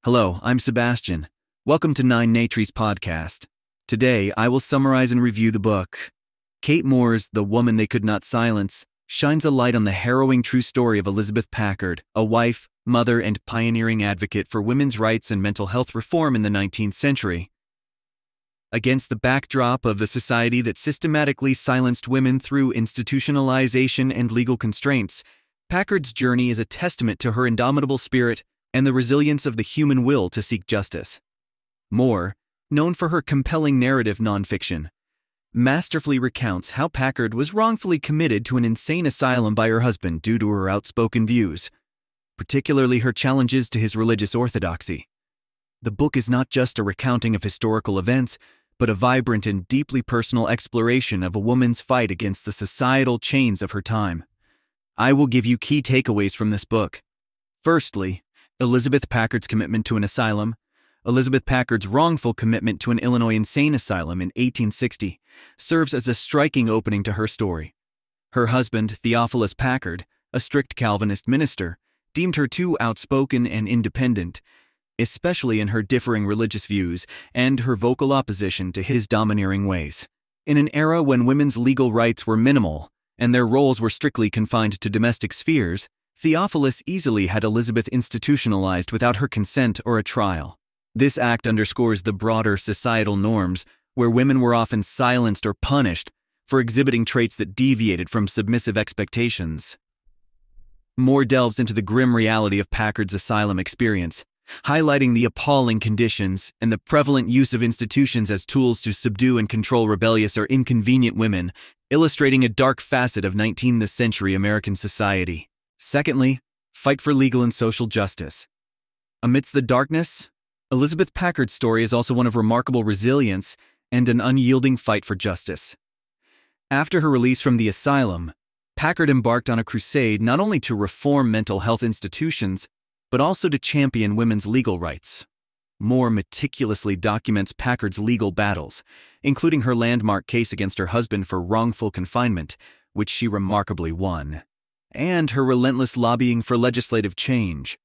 Hello, I'm Sebastian. Welcome to Nine Natries Podcast. Today, I will summarize and review the book. Kate Moore's The Woman They Could Not Silence shines a light on the harrowing true story of Elizabeth Packard, a wife, mother, and pioneering advocate for women's rights and mental health reform in the 19th century. Against the backdrop of the society that systematically silenced women through institutionalization and legal constraints, Packard's journey is a testament to her indomitable spirit and the resilience of the human will to seek justice. Moore, known for her compelling narrative nonfiction, masterfully recounts how Packard was wrongfully committed to an insane asylum by her husband due to her outspoken views, particularly her challenges to his religious orthodoxy. The book is not just a recounting of historical events, but a vibrant and deeply personal exploration of a woman's fight against the societal chains of her time. I will give you key takeaways from this book. Firstly, Elizabeth Packard's commitment to an asylum. Elizabeth Packard's wrongful commitment to an Illinois insane asylum in 1860 serves as a striking opening to her story. Her husband, Theophilus Packard, a strict Calvinist minister, deemed her too outspoken and independent, especially in her differing religious views and her vocal opposition to his domineering ways. In an era when women's legal rights were minimal and their roles were strictly confined to domestic spheres, Theophilus easily had Elizabeth institutionalized without her consent or a trial. This act underscores the broader societal norms, where women were often silenced or punished for exhibiting traits that deviated from submissive expectations. Moore delves into the grim reality of Packard's asylum experience, highlighting the appalling conditions and the prevalent use of institutions as tools to subdue and control rebellious or inconvenient women, illustrating a dark facet of 19th century American society. Secondly, fight for legal and social justice. Amidst the darkness, Elizabeth Packard's story is also one of remarkable resilience and an unyielding fight for justice. After her release from the asylum, Packard embarked on a crusade not only to reform mental health institutions, but also to champion women's legal rights. Moore meticulously documents Packard's legal battles, including her landmark case against her husband for wrongful confinement, which she remarkably won, and her relentless lobbying for legislative change.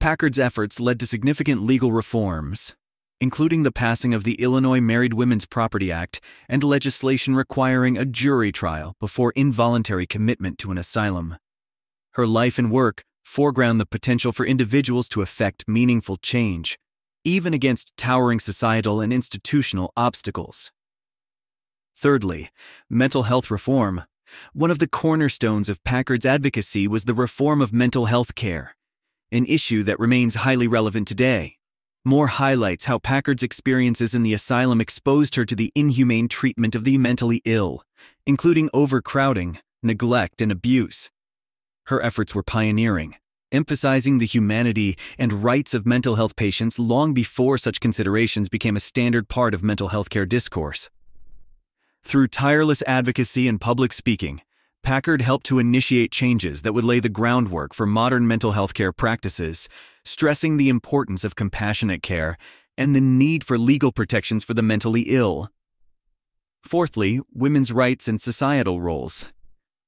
Packard's efforts led to significant legal reforms, including the passing of the Illinois Married Women's Property Act and legislation requiring a jury trial before involuntary commitment to an asylum. Her life and work foreground the potential for individuals to effect meaningful change, even against towering societal and institutional obstacles. Thirdly, mental health reform. One of the cornerstones of Packard's advocacy was the reform of mental health care, an issue that remains highly relevant today. Moore highlights how Packard's experiences in the asylum exposed her to the inhumane treatment of the mentally ill, including overcrowding, neglect, and abuse. Her efforts were pioneering, emphasizing the humanity and rights of mental health patients long before such considerations became a standard part of mental health care discourse. Through tireless advocacy and public speaking, Packard helped to initiate changes that would lay the groundwork for modern mental health care practices, stressing the importance of compassionate care and the need for legal protections for the mentally ill. Fourthly, women's rights and societal roles.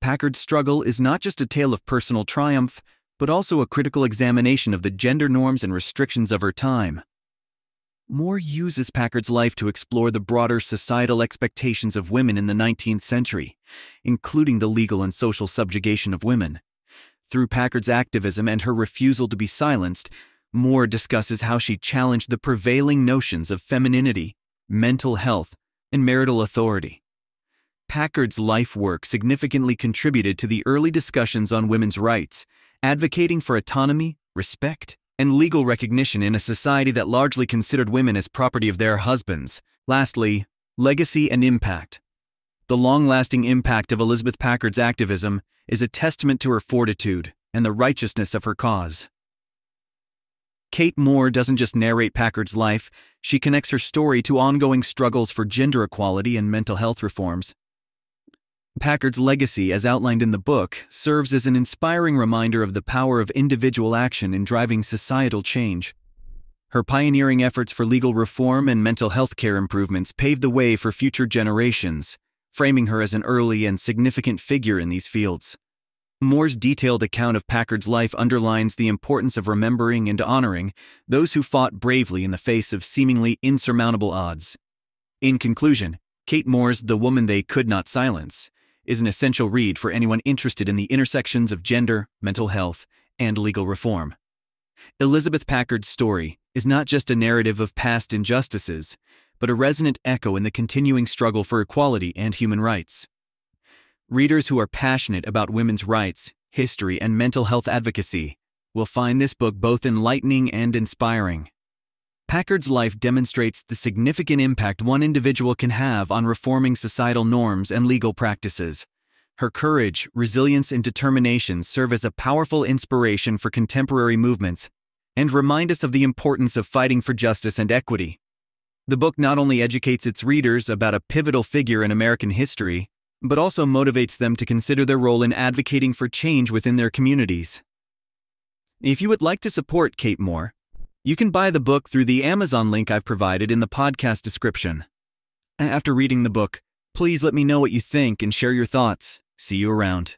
Packard's struggle is not just a tale of personal triumph, but also a critical examination of the gender norms and restrictions of her time. Moore uses Packard's life to explore the broader societal expectations of women in the 19th century, including the legal and social subjugation of women. Through Packard's activism and her refusal to be silenced, Moore discusses how she challenged the prevailing notions of femininity, mental health, and marital authority. Packard's life work significantly contributed to the early discussions on women's rights, advocating for autonomy, respect, and legal recognition in a society that largely considered women as property of their husbands. Lastly, legacy and impact. The long-lasting impact of Elizabeth Packard's activism is a testament to her fortitude and the righteousness of her cause. Kate Moore doesn't just narrate Packard's life, she connects her story to ongoing struggles for gender equality and mental health reforms. Packard's legacy, as outlined in the book, serves as an inspiring reminder of the power of individual action in driving societal change. Her pioneering efforts for legal reform and mental health care improvements paved the way for future generations, framing her as an early and significant figure in these fields. Moore's detailed account of Packard's life underlines the importance of remembering and honoring those who fought bravely in the face of seemingly insurmountable odds. In conclusion, Kate Moore's The Woman They Could Not Silence is an essential read for anyone interested in the intersections of gender, mental health, and legal reform. Elizabeth Packard's story is not just a narrative of past injustices, but a resonant echo in the continuing struggle for equality and human rights. Readers who are passionate about women's rights, history, and mental health advocacy will find this book both enlightening and inspiring. Packard's life demonstrates the significant impact one individual can have on reforming societal norms and legal practices. Her courage, resilience, and determination serve as a powerful inspiration for contemporary movements and remind us of the importance of fighting for justice and equity. The book not only educates its readers about a pivotal figure in American history, but also motivates them to consider their role in advocating for change within their communities. If you would like to support Kate Moore, you can buy the book through the Amazon link I've provided in the podcast description. After reading the book, please let me know what you think and share your thoughts. See you around.